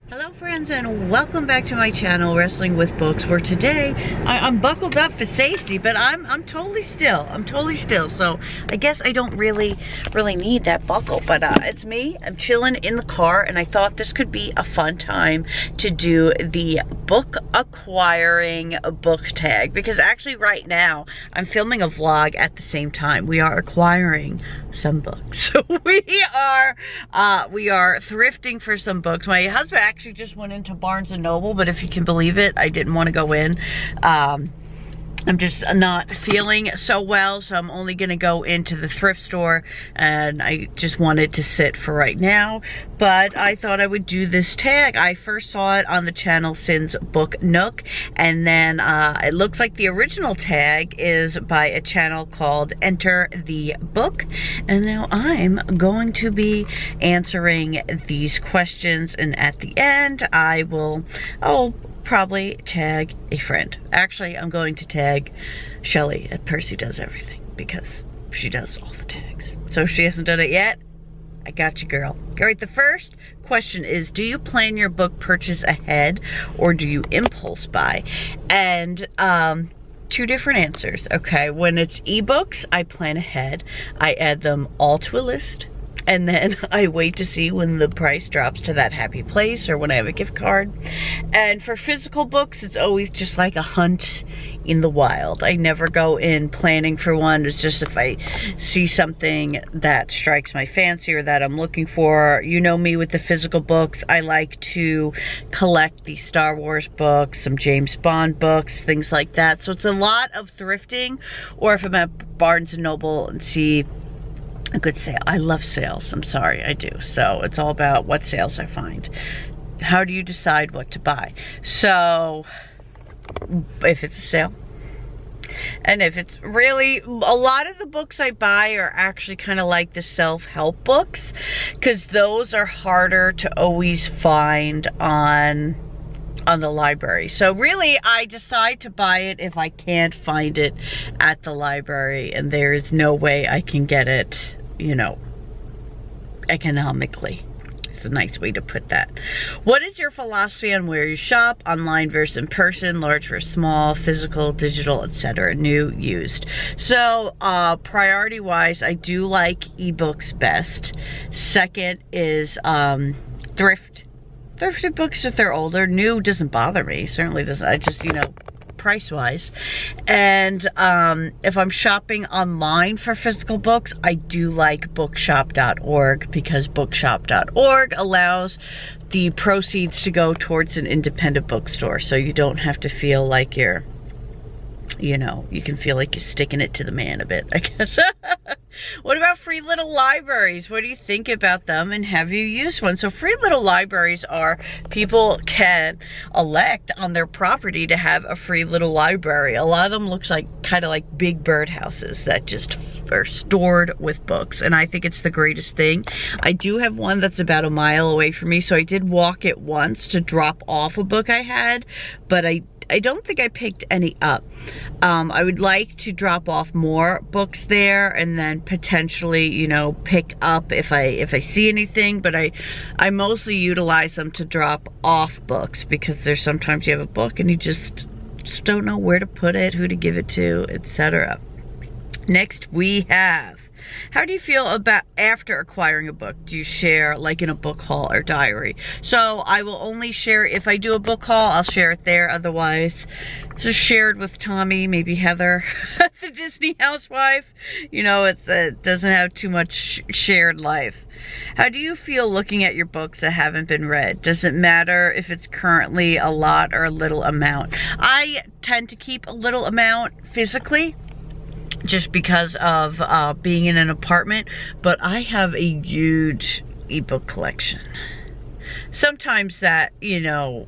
Hello friends, and welcome back to my channel, Wrestling with Books, where today I'm buckled up for safety, but I'm totally still. So I guess I don't really need that buckle, but it's me. I'm chilling in the car, and I thought this could be a fun time to do the book acquiring book tag, because actually right now I'm filming a vlog at the same time. We are acquiring some books. So we are thrifting for some books. My husband actually just went into Barnes & Noble, but if you can believe it, I didn't want to go in. I'm just not feeling so well, so I'm only gonna go into the thrift store, and I just wanted to sit for right now, but I thought I would do this tag. I first saw it on the channel since Book Nook, and then it looks like the original tag is by a channel called Enter the Book, and now I'm going to be answering these questions, and at the end I'll probably tag a friend. Actually, I'm going to tag Shelly at Percy Does Everything, because she does all the tags. So if she hasn't done it yet, I got you, girl. All right, the first question is, do you plan your book purchase ahead or do you impulse buy? And two different answers, okay? When it's ebooks, I plan ahead. I add them all to a list, and then I wait to see when the price drops to that happy place or when I have a gift card. And for physical books, it's always just like a hunt in the wild. I never go in planning for one. It's just if I see something that strikes my fancy or that I'm looking for. You know me with the physical books. I like to collect the Star Wars books, some James Bond books, things like that. So it's a lot of thrifting, or if I'm at Barnes & Noble and see a good sale. I love sales. I'm sorry, I do. So it's all about what sales I find. How do you decide what to buy? So if it's a sale, and if it's really, a lot of the books I buy are actually kind of like the self-help books, because those are harder to always find on the library. So really, I decide to buy it if I can't find it at the library and there is no way I can get it, you know, economically. It's a nice way to put that. What is your philosophy on where you shop? Online versus in person, large versus small, physical, digital, etc., new, used. So priority wise, I do like ebooks best. Second is thrifted books if they're older. New doesn't bother me, certainly doesn't. I just, you know, price wise. And if I'm shopping online for physical books, I do like bookshop.org, because bookshop.org allows the proceeds to go towards an independent bookstore, so you don't have to feel like you're, you know, you can feel like you're sticking it to the man a bit, I guess. What about free little libraries? What do you think about them, and have you used one? So free little libraries are, people can elect on their property to have a free little library. A lot of them looks like kind of like big birdhouses that just are stored with books, and I think it's the greatest thing. I do have one that's about a mile away from me, so I did walk it once to drop off a book I had, but I don't think I picked any up. I would like to drop off more books there, and then potentially, you know, pick up if I see anything, but I mostly utilize them to drop off books, because there's sometimes you have a book and you just don't know where to put it, who to give it to, etc. Next we have, how do you feel about after acquiring a book? Do you share like in a book haul or diary? So I will only share, if I do a book haul, I'll share it there. Otherwise, it's just shared with Tommy, maybe Heather, the Disney housewife. You know, it doesn't have too much shared life. How do you feel looking at your books that haven't been read? Does it matter if it's currently a lot or a little amount? I tend to keep a little amount physically, just because of being in an apartment, but I have a huge ebook collection. Sometimes that, you know,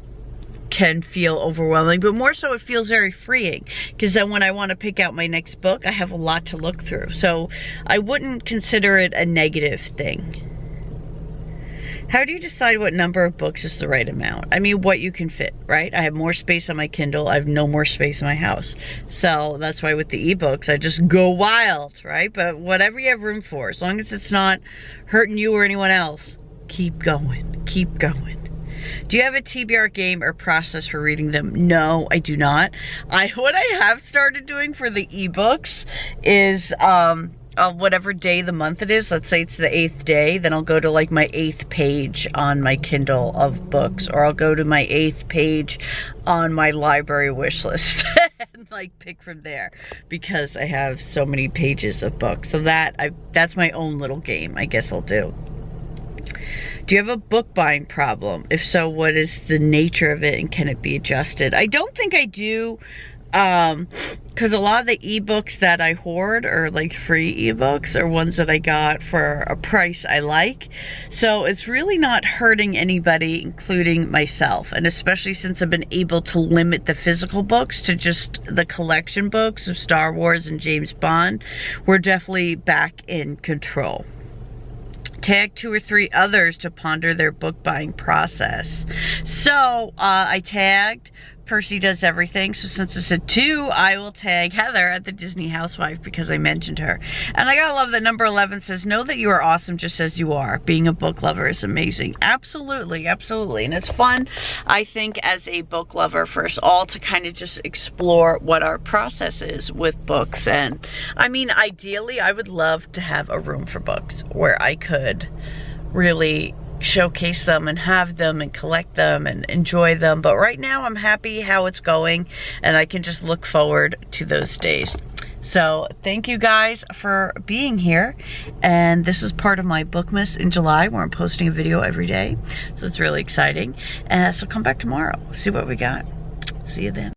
can feel overwhelming, but more so it feels very freeing, because then when I want to pick out my next book, I have a lot to look through. So I wouldn't consider it a negative thing. How do you decide what number of books is the right amount? I mean, what you can fit, right? I have more space on my Kindle. I have no more space in my house. So that's why with the ebooks, I just go wild, right? But whatever you have room for, as long as it's not hurting you or anyone else, keep going, keep going. Do you have a TBR game or process for reading them? No, I do not. What I have started doing for the ebooks is whatever day the month it is, let's say it's the 8th day, then I'll go to like my 8th page on my Kindle of books, or I'll go to my 8th page on my library wish list and like pick from there, because I have so many pages of books. So that's my own little game, I guess I'll do. Do you have a book buying problem? If so, what is the nature of it and can it be adjusted? I don't think I do, because a lot of the ebooks that I hoard are like free ebooks or ones that I got for a price I like. So it's really not hurting anybody, including myself. And especially since I've been able to limit the physical books to just the collection books of Star Wars and James Bond, we're definitely back in control. Tag 2 or 3 others to ponder their book buying process. So I tagged Percy Does Everything. So since I said 2, I will tag Heather at the Disney Housewife because I mentioned her. And I gotta love that number 11 says, know that you are awesome just as you are. Being a book lover is amazing. Absolutely, absolutely. And it's fun, I think, as a book lover for us all to kind of just explore what our process is with books. And I mean, ideally, I would love to have a room for books where I could really showcase them and have them and collect them and enjoy them. But right now I'm happy how it's going, and I can just look forward to those days. So thank you guys for being here, and this is part of my Bookmas in July where I'm posting a video every day, so it's really exciting. So come back tomorrow, see what we got. See you then.